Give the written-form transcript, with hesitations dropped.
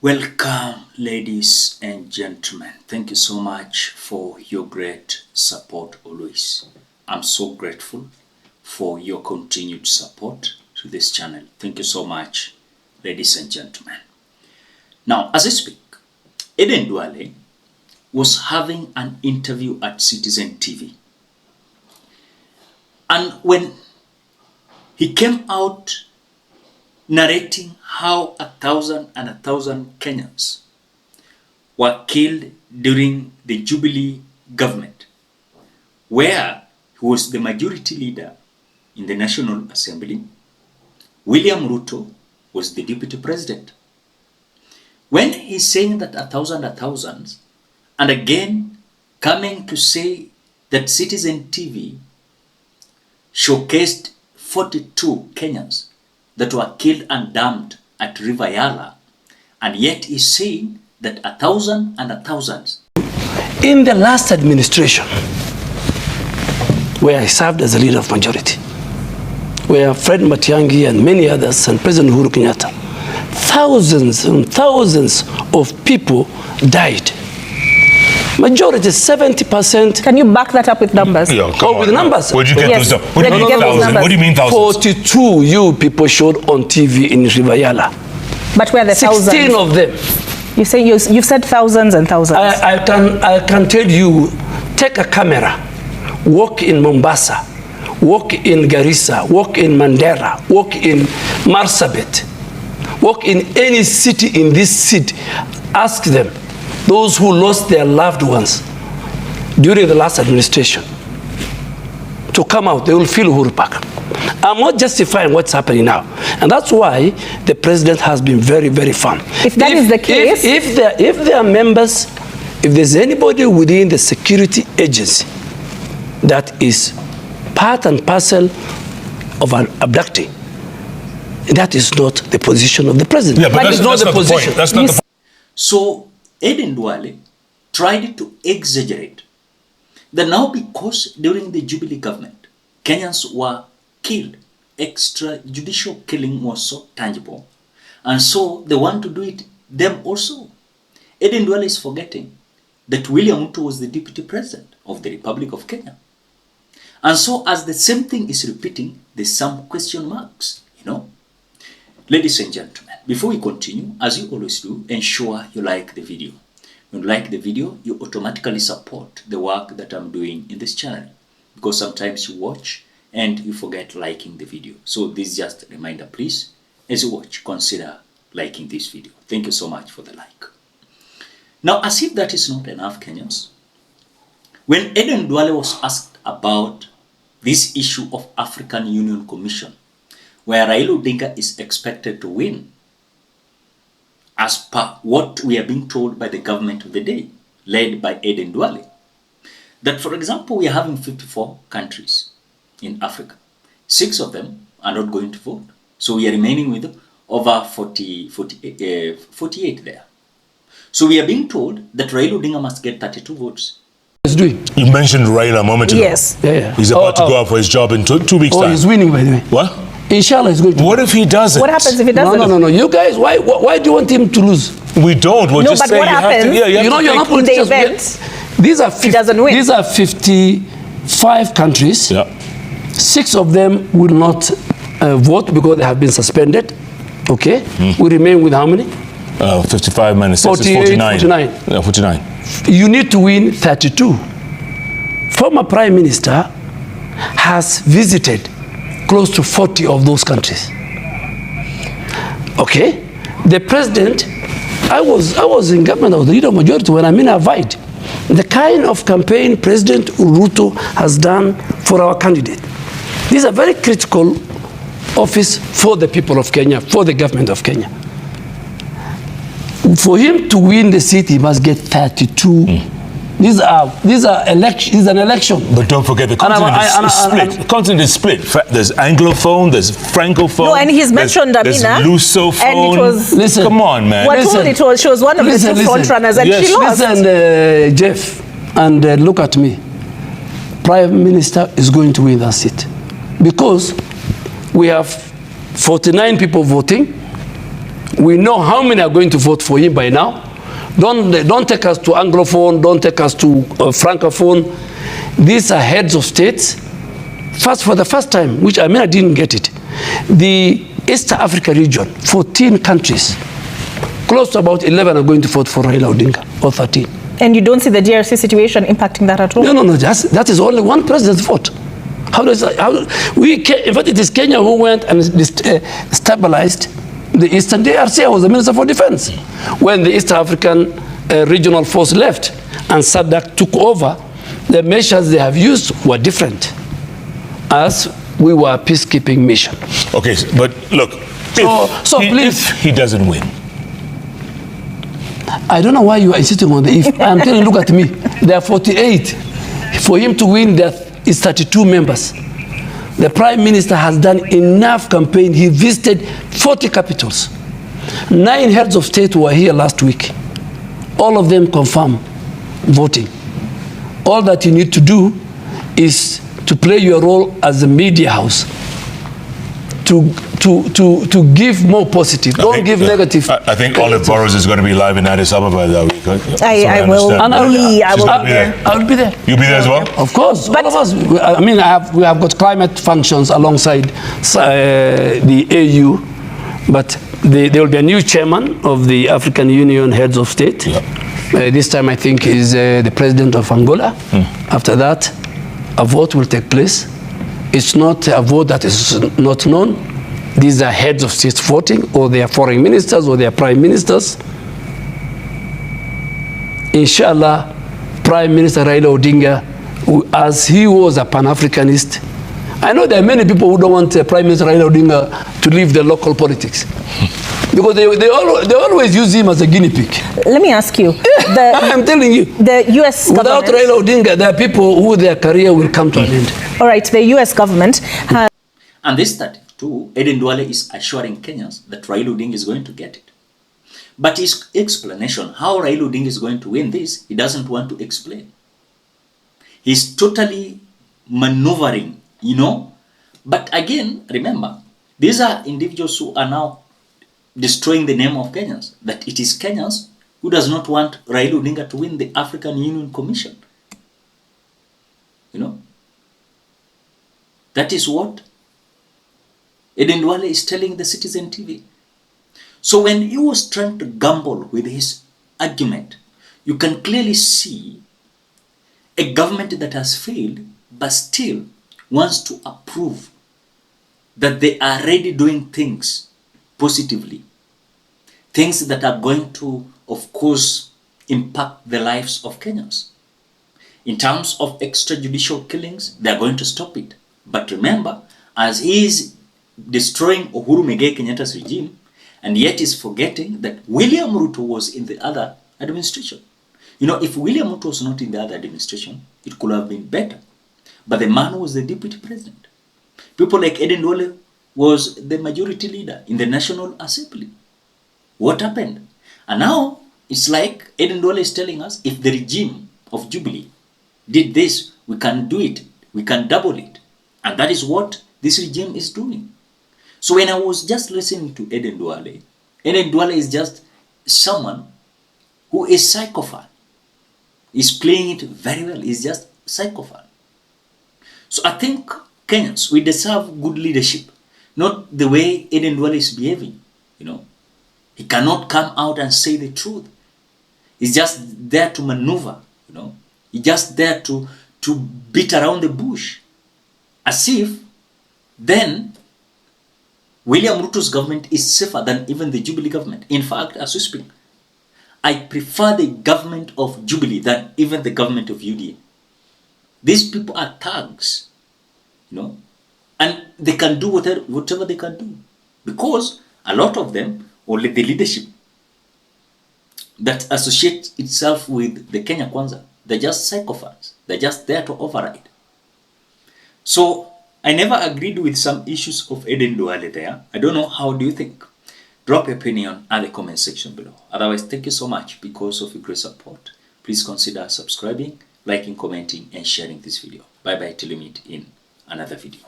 Welcome, ladies and gentlemen. Thank you so much for your great support always. I'm so grateful for your continued support to this channel. Thank you so much, ladies and gentlemen. Now, as I speak, Aden Duale was having an interview at Citizen TV. And when he came out narrating how 1,000 Kenyans were killed during the Jubilee government, where he was the majority leader in the National Assembly, William Ruto was the deputy president. When he's saying that 1,000, and again coming to say that Citizen TV showcased 42 Kenyans that were killed and dumped at River Yala, and yet he's saying that 1,000. In the last administration, where I served as a leader of majority, where Fred Matiang'i and many others and President Uhuru Kenyatta, thousands and thousands of people died. Majority, 70%. Can you back that up with numbers? Yeah, with numbers? Where'd you get those numbers? What do you mean thousands? What do you mean thousands? 42 you people showed on TV in River Yala. But where are the 16 thousands? of them. You say you've said thousands and thousands. I can tell you, take a camera, walk in Mombasa, walk in Garissa, walk in Mandera, walk in Marsabit, walk in any city in this city, ask them, those who lost their loved ones during the last administration, to come out, they will feel Uhuru Park. I'm not justifying what's happening now. And that's why the president has been very, very firm. If that is the case... If there are members, if there's anybody within the security agency that is part and parcel of an abducting, that is not the position of the president. Yeah, but that's not the position. That's not the point. So Aden Duale tried to exaggerate that now because during the Jubilee government, Kenyans were killed, extrajudicial killing was so tangible, and so they want to do it them also. Aden Duale is forgetting that William Ruto was the deputy president of the Republic of Kenya. And so as the same thing is repeating, there's some question marks, Ladies and gentlemen, before we continue, as you always do, ensure you like the video. When you like the video, you automatically support the work that I'm doing in this channel, because sometimes you watch and you forget liking the video. So this is just a reminder, please, as you watch, consider liking this video. Thank you so much for the like. Now, as if that is not enough, Kenyans, when Aden Duale was asked about this issue of African Union Commission, where Raila Odinga is expected to win, as per what we are being told by the government of the day, led by Aden Duale, that, for example, we are having 54 countries in Africa. 6 of them are not going to vote. So we are remaining with over 48 there. So we are being told that Raila Odinga must get 32 votes. You mentioned Raila a moment ago. Yes. Yeah. He's about to go out for his job in 2 weeks' time. He's winning, by the way. What? Inshallah, he's going to. What if he doesn't? What happens if he doesn't? No. You guys, why do you want him to lose? We don't. We're just but saying what you have to. happens? You're not in the event These are he doesn't win. These are 55 countries. Yeah. 6 of them will not vote because they have been suspended. Okay. We remain with how many? 55 minus 6 is 49. 49. Yeah, 49. You need to win 32. Former Prime Minister has visited close to 40 of those countries. Okay? The president, I was in government, I was the leader of majority when I'm in Avoid. The kind of campaign President Ruto has done for our candidate. This is a very critical office for the people of Kenya, for the government of Kenya. For him to win the seat, he must get 32. These are elections. This is an election. But don't forget the continent is split. The continent is split. There's Anglophone, there's Francophone. No, and he's mentioned there's Lusophone. And it was. Listen, come on, man. We're told she was one of the 2 front runners, and she lost. Listen, Jeff, and look at me. Prime Minister is going to win that seat because we have 49 people voting. We know how many are going to vote for him by now. Don't take us to Anglophone, don't take us to Francophone. These are heads of states. For the first time, which I mean I didn't get it, the East Africa region, 14 countries, close to about 11 are going to vote for Raila Odinga, or 13. And you don't see the DRC situation impacting that at all? No, that is only one president's vote. In fact, it is Kenya who went and stabilized the Eastern DRC. I was the Minister for Defense. When the East African regional force left and SADC took over, the measures they have used were different, as we were a peacekeeping mission. Okay, but look, if he doesn't win. I don't know why you are insisting on the if. I'm telling you, look at me. There are 48. For him to win, there is 32 members. The Prime Minister has done enough campaign. He visited 40 capitals. 9 heads of state were here last week. All of them confirm voting. All that you need to do is to play your role as a media house, to give more positive. Don't give negative. I think Olive Burrows is going to be live in Addis Ababa that week. I will be there. I'll be there. You'll be there as well? Of course. But all of us. I mean, we have got climate functions alongside the AU, but there will be a new chairman of the African Union heads of state. Yeah. This time, I think, is the president of Angola. After that, a vote will take place. It's not a vote that is not known. These are heads of states voting, or they are foreign ministers, or they are prime ministers. Inshallah, Prime Minister Raila Odinga, as he was a Pan-Africanist, I know there are many people who don't want Prime Minister Raila Odinga to leave the local politics. Because they always use him as a guinea pig. Let me ask you. I'm telling you. The U.S. Without Raila Odinga, there are people who their career will come to an end. All right, the U.S. government has... And this 32, Aden Duale is assuring Kenyans that Raila Odinga is going to get it. But his explanation, how Raila Odinga is going to win this, he doesn't want to explain. He's totally maneuvering, you know. But again, remember, these are individuals who are now destroying the name of Kenyans, that it is Kenyans who does not want Raila Odinga to win the African Union Commission. You know, that is what Aden Duale is telling the Citizen TV. So when he was trying to gamble with his argument, you can clearly see a government that has failed but still wants to approve that they are already doing things positively. Things that are going to, of course, impact the lives of Kenyans. In terms of extrajudicial killings, they are going to stop it. But remember, as he is destroying Uhuru Muigai Kenyatta's regime, and yet is forgetting that William Ruto was in the other administration. You know, if William Ruto was not in the other administration, it could have been better. But the man was the deputy president. People like Aden Duale was the majority leader in the National Assembly. What happened? And now, it's like Aden Duale is telling us, if the regime of Jubilee did this, we can do it. We can double it. And that is what this regime is doing. So when I was just listening to Aden Duale is just someone who is psychopath. He's playing it very well. He's just psychopath. So I think Kenyans, we deserve good leadership. Not the way Aden Duale is behaving, you know. He cannot come out and say the truth. He's just there to maneuver, you know. He's just there to beat around the bush. As if then William Ruto's government is safer than even the Jubilee government. In fact, as we speak, I prefer the government of Jubilee than even the government of UDA. These people are thugs, you know, and they can do whatever they can do. Because a lot of them, only the leadership that associates itself with the Kenya Kwanza, they're just psychopaths. They're just there to override. So I never agreed with some issues of Aden Duale there. I don't know, how do you think? Drop your opinion at the comment section below. Otherwise, thank you so much because of your great support. Please consider subscribing, liking, commenting, and sharing this video. Bye bye till we meet in another video.